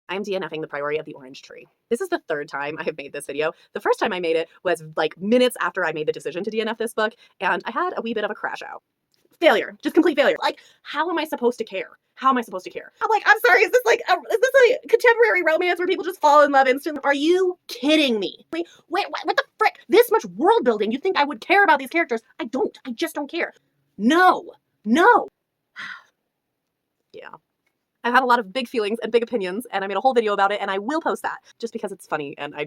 I'm DNFing The Priory of the Orange Tree. This is the third time I have made this video. The first time I made it was like minutes after I made the decision to DNF this book, and I had a wee bit of a crash out. Failure, just complete failure. Like, how am I supposed to care? How am I supposed to care? I'm like, I'm sorry, is this a contemporary romance where people just fall in love instantly? Are you kidding me? Wait, what the frick? This much world building, you'd think I would care about these characters. I don't. I just don't care. No. Yeah. I've had a lot of big feelings and big opinions, and I made a whole video about it, and I will post that just because it's funny, and I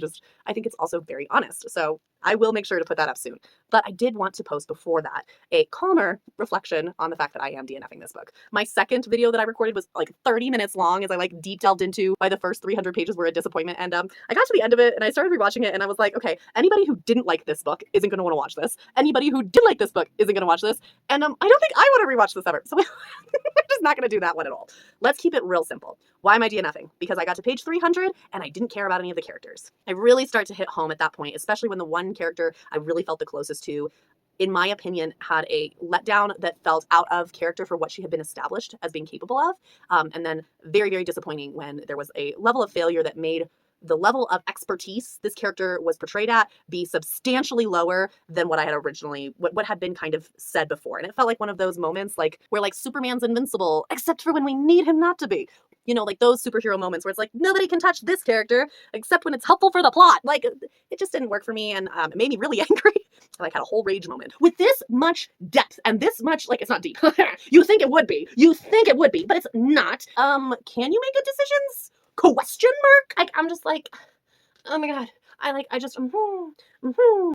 think it's also very honest. So I will make sure to put that up soon. But I did want to post before that a calmer reflection on the fact that I am DNFing this book. My second video that I recorded was like 30 minutes long as I like deep delved into why the first 300 pages were a disappointment. And I got to the end of it and I started rewatching it and I was like, okay, anybody who didn't like this book isn't going to want to watch this. Anybody who did like this book isn't going to watch this. And I don't think I want to rewatch this ever. So we're just not going to do that one at all. Let's keep it real simple. Why am I DNFing? Because I got to page 300 and I didn't care about any of the characters. I really start to hit home at that point, especially when the one character I really felt the closest to, in my opinion, had a letdown that felt out of character for what she had been established as being capable of. And then very, very disappointing when there was a level of failure that made the level of expertise this character was portrayed at be substantially lower than what I had originally, what had been kind of said before. And it felt like one of those moments like where like Superman's invincible, except for when we need him not to be. You know, like those superhero moments where it's like, nobody can touch this character except when it's helpful for the plot. Like, it just didn't work for me, and it made me really angry. I like had a whole rage moment. With this much depth and this much, like, it's not deep. You think it would be, but it's not. Can you make good decisions? Question mark? I'm just like, oh my God.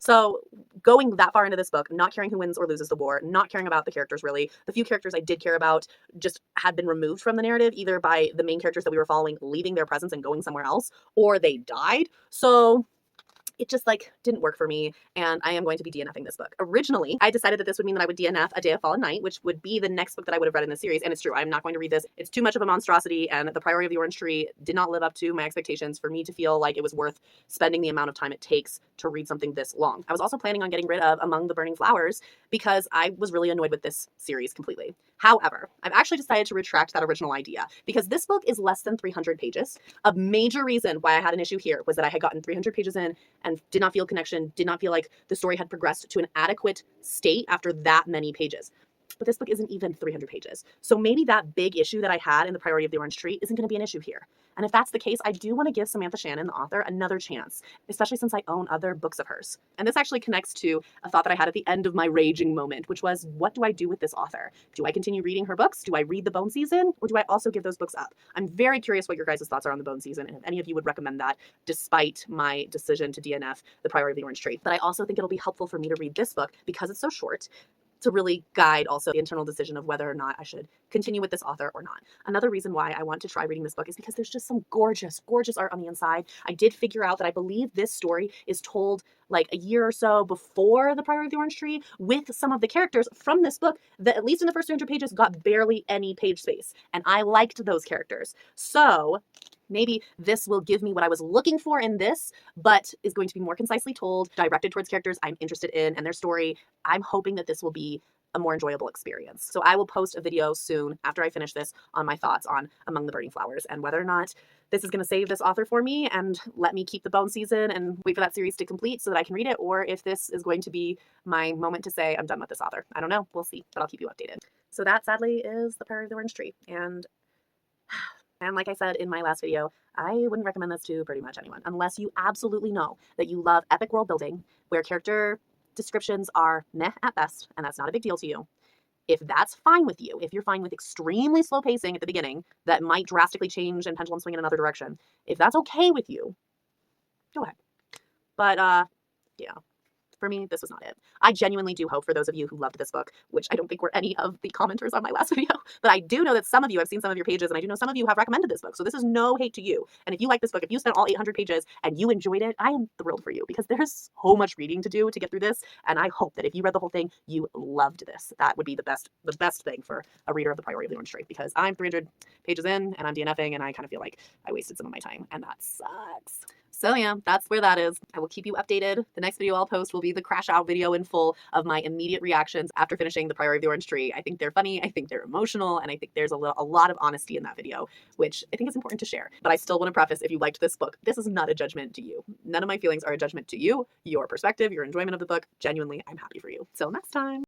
So going that far into this book, not caring who wins or loses the war, not caring about the characters really. The few characters I did care about just had been removed from the narrative, either by the main characters that we were following leaving their presence and going somewhere else, or they died. So it just like didn't work for me, and I am going to be DNFing this book. Originally, I decided that this would mean that I would DNF A Day of Fallen Night, which would be the next book that I would have read in the series, and it's true, I'm not going to read this. It's too much of a monstrosity, and The Priory of the Orange Tree did not live up to my expectations for me to feel like it was worth spending the amount of time it takes to read something this long. I was also planning on getting rid of Among the Burning Flowers because I was really annoyed with this series completely. However, I've actually decided to retract that original idea because this book is less than 300 pages. A major reason why I had an issue here was that I had gotten 300 pages in and did not feel connection, did not feel like the story had progressed to an adequate state after that many pages. But this book isn't even 300 pages. So maybe that big issue that I had in The Priory of the Orange Tree isn't going to be an issue here. And if that's the case, I do want to give Samantha Shannon, the author, another chance, especially since I own other books of hers. And this actually connects to a thought that I had at the end of my raging moment, which was, what do I do with this author? Do I continue reading her books? Do I read the Bone Season? Or do I also give those books up? I'm very curious what your guys' thoughts are on the Bone Season, and if any of you would recommend that, despite my decision to DNF The Priory of the Orange Tree. But I also think it'll be helpful for me to read this book, because it's so short, to really guide also the internal decision of whether or not I should continue with this author or not. Another reason why I want to try reading this book is because there's just some gorgeous, gorgeous art on the inside. I did figure out that I believe this story is told like a year or so before The Priory of the Orange Tree, with some of the characters from this book that, at least in the first 300 pages, got barely any page space. And I liked those characters. So maybe this will give me what I was looking for in this, but is going to be more concisely told, directed towards characters I'm interested in and their story. I'm hoping that this will be a more enjoyable experience. So I will post a video soon after I finish this on my thoughts on Among the Burning Flowers and whether or not this is going to save this author for me and let me keep the Bone Season and wait for that series to complete so that I can read it, or if this is going to be my moment to say I'm done with this author. I don't know. We'll see, but I'll keep you updated. So that sadly is The Priory of the Orange Tree. And like I said in my last video, I wouldn't recommend this to pretty much anyone unless you absolutely know that you love epic world building where character descriptions are meh at best, and that's not a big deal to you. If that's fine with you, if you're fine with extremely slow pacing at the beginning that might drastically change and pendulum swing in another direction, if that's okay with you, go ahead. But yeah. For me, this was not it. I genuinely do hope for those of you who loved this book, which I don't think were any of the commenters on my last video, but I do know that some of you, I've seen some of your pages, and I do know some of you have recommended this book. So this is no hate to you. And if you like this book, if you spent all 800 pages and you enjoyed it, I am thrilled for you because there's so much reading to do to get through this. And I hope that if you read the whole thing, you loved this. That would be the best thing for a reader of The Priory of the Orange Tree, because I'm 300 pages in and I'm DNFing and I kind of feel like I wasted some of my time, and that sucks. So yeah, that's where that is. I will keep you updated. The next video I'll post will be the crash out video in full of my immediate reactions after finishing The Priory of the Orange Tree. I think they're funny, I think they're emotional, and I think there's a lot of honesty in that video, which I think is important to share. But I still want to preface, if you liked this book, this is not a judgment to you. None of my feelings are a judgment to you, your perspective, your enjoyment of the book. Genuinely, I'm happy for you. Till next time.